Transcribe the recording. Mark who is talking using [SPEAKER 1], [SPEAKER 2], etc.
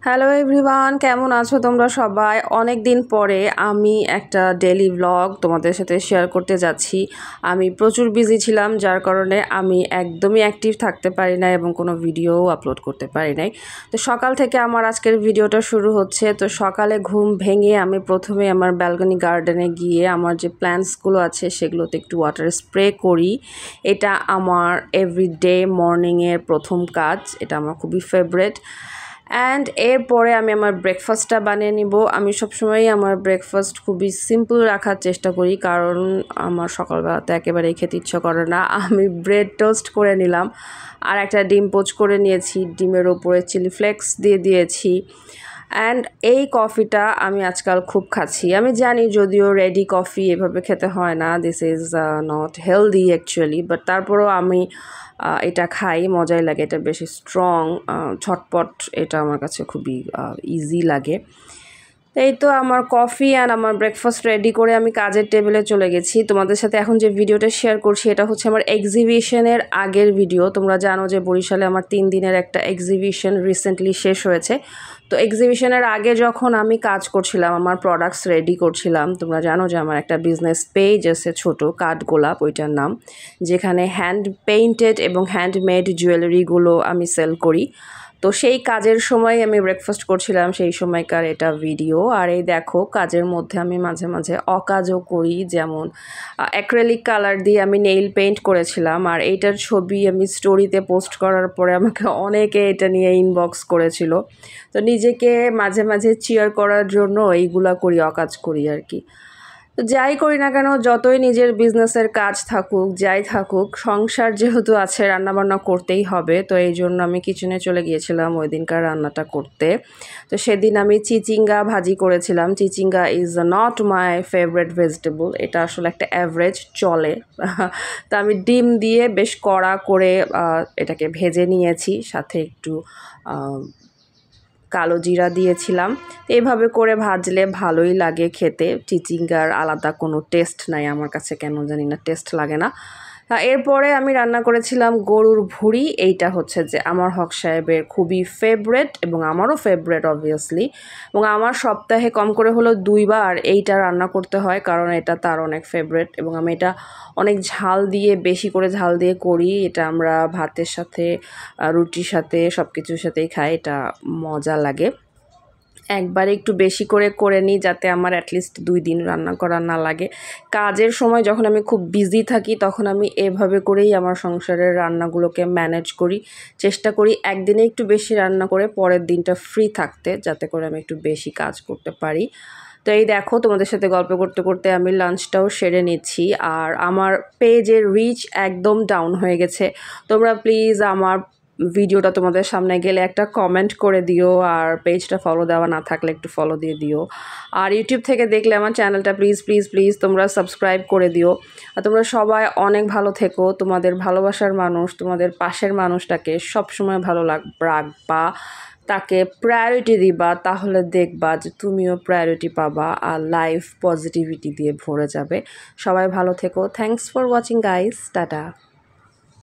[SPEAKER 1] Hello everyone, কেমন আছো তোমরা সবাই? অনেক দিন পরে আমি একটা ডেইলি ব্লগ তোমাদের সাথে শেয়ার করতে যাচ্ছি। আমি প্রচুর বিজি ছিলাম, যার কারণে আমি একদমই অ্যাক্টিভ থাকতে পারি না এবং কোনো ভিডিও আপলোড করতে পারি নাই। তো সকাল থেকে আমার আজকের ভিডিওটা শুরু হচ্ছে। তো সকালে ঘুম ভেঙে আমি প্রথমে আমার ব্যালকনি গার্ডেনে গিয়ে আমার যে প্ল্যান্টসগুলো আছে সেগুলোতে একটু ওয়াটার স্প্রে করি। এটা আমার এভরিডে মর্নিংয়ের প্রথম কাজ, এটা আমার খুবই ফেভারিট। অ্যান্ড এরপরে আমি আমার ব্রেকফাস্টটা বানিয়ে নিব। আমি সবসময়ই আমার ব্রেকফাস্ট খুবই সিম্পল রাখার চেষ্টা করি, কারণ আমার সকালবেলাতে একেবারেই খেতে ইচ্ছা করে না। আমি ব্রেড টোস্ট করে নিলাম আর একটা ডিম পোচ করে নিয়েছি, ডিমের ওপরে চিলি ফ্লেক্স দিয়ে দিয়েছি। অ্যান্ড এই কফিটা আমি আজকাল খুব খাচ্ছি। আমি জানি যদিও রেডি কফি এভাবে খেতে হয় না, this is not healthy actually, but তারপরেও আমি এটা খাই, মজাই লাগে। এটা বেশি স্ট্রং, ঝটপট, এটা আমার কাছে খুবই ইজি লাগে। এই তো আমার কফি অ্যান্ড আমার ব্রেকফাস্ট রেডি করে আমি কাজের টেবিলে চলে গেছি। তোমাদের সাথে এখন যে ভিডিওটা শেয়ার করছি এটা হচ্ছে আমার এক্সিবিশনের আগের ভিডিও। তোমরা জানো যে বরিশালে আমার 3 দিনের একটা এক্সিবিশন রিসেন্টলি শেষ হয়েছে। তো এক্সিবিশনের আগে যখন আমি কাজ করছিলাম, আমার প্রোডাক্টস রেডি করছিলাম, তোমরা জানো যে আমার একটা বিজনেস পেজ আছে ছোটো, কাঠগোলাপ ওইটার নাম, যেখানে হ্যান্ড পেইন্টেড এবং হ্যান্ডমেড জুয়েলারিগুলো আমি সেল করি। তো সেই কাজের সময় আমি ব্রেকফাস্ট করছিলাম, সেই সময়কার এটা ভিডিও। আর এই দেখো, কাজের মধ্যে আমি মাঝে মাঝে অকাজও করি, যেমন অ্যাক্রেলিক কালার দিয়ে আমি নেইল পেইন্ট করেছিলাম। আর এইটার ছবি আমি স্টোরিতে পোস্ট করার পরে আমাকে অনেকে এটা নিয়ে ইনবক্স করেছিল। তো নিজেকে মাঝে মাঝে চিয়ার করার জন্য এইগুলা করি, অকাজ করি আর কি। তো যাই করি না কেন, যতই নিজের বিজনেসের কাজ থাকুক, যাই থাকুক, সংসার যেহেতু আছে, রান্নাবান্না করতেই হবে। তো এই জন্য আমি কিচেনে চলে গিয়েছিলাম ওই দিনকার রান্নাটা করতে। তো সেদিন আমি চিচিঙ্গা ভাজি করেছিলাম। চিচিঙ্গা is not my favourite vegetable, এটা আসলে একটা অ্যাভারেজ চলে। তো আমি ডিম দিয়ে বেশ কড়া করে এটাকে ভেজে নিয়েছি, সাথে একটু কালো জিরা দিয়েছিলাম। এইভাবে করে ভাজলে ভালোই লাগে খেতে। চিচিঙ্গার আলাদা কোনো টেস্ট নাই, আমার কাছে কেন জানি না টেস্ট লাগে না। এরপরে আমি রান্না করেছিলাম গরুর ভুঁড়ি। এইটা হচ্ছে যে আমার হক সাহেবের খুবই ফেভারেট এবং আমারও ফেভারেট অবভিয়াসলি, এবং আমার সপ্তাহে কম করে হলেও 2 বার এইটা রান্না করতে হয়, কারণ এটা তার অনেক ফেভারেট এবং আমি এটা অনেক ঝাল দিয়ে, বেশি করে ঝাল দিয়ে করি। এটা আমরা ভাতের সাথে, রুটির সাথে, সব কিছুর সাথেই খাই, এটা মজা লাগে। একবারে একটু বেশি করে করে নিই, যাতে আমার অ্যাটলিস্ট 2 দিন রান্না করা না লাগে। কাজের সময় যখন আমি খুব বিজি থাকি তখন আমি এভাবে করেই আমার সংসারের রান্নাগুলোকে ম্যানেজ করি। চেষ্টা করি একদিনে একটু বেশি রান্না করে পরের দিনটা ফ্রি থাকতে, যাতে করে আমি একটু বেশি কাজ করতে পারি। তো এই দেখো, তোমাদের সাথে গল্প করতে করতে আমি লাঞ্চটাও সেরে নিচ্ছি। আর আমার পেজের রিচ একদম ডাউন হয়ে গেছে। তোমরা প্লিজ আমার ভিডিওটা তোমাদের সামনে গেলে একটা কমেন্ট করে দিও, আর পেজটা ফলো দেওয়া না থাকলে একটু ফলো দিয়ে দিও। আর ইউটিউব থেকে দেখলে আমার চ্যানেলটা প্লিজ প্লিজ প্লিজ তোমরা সাবস্ক্রাইব করে দিও। আর তোমরা সবাই অনেক ভালো থেকো। তোমাদের ভালোবাসার মানুষ, তোমাদের পাশের মানুষটাকে সবসময় ভালো রাখবা, তাকে প্রায়োরিটি দিবা, তাহলে দেখবা যে তুমিও প্রায়োরিটি পাবা আর লাইফ পজিটিভিটি দিয়ে ভরে যাবে। সবাই ভালো থেকো। Thanks for watching guys, tata.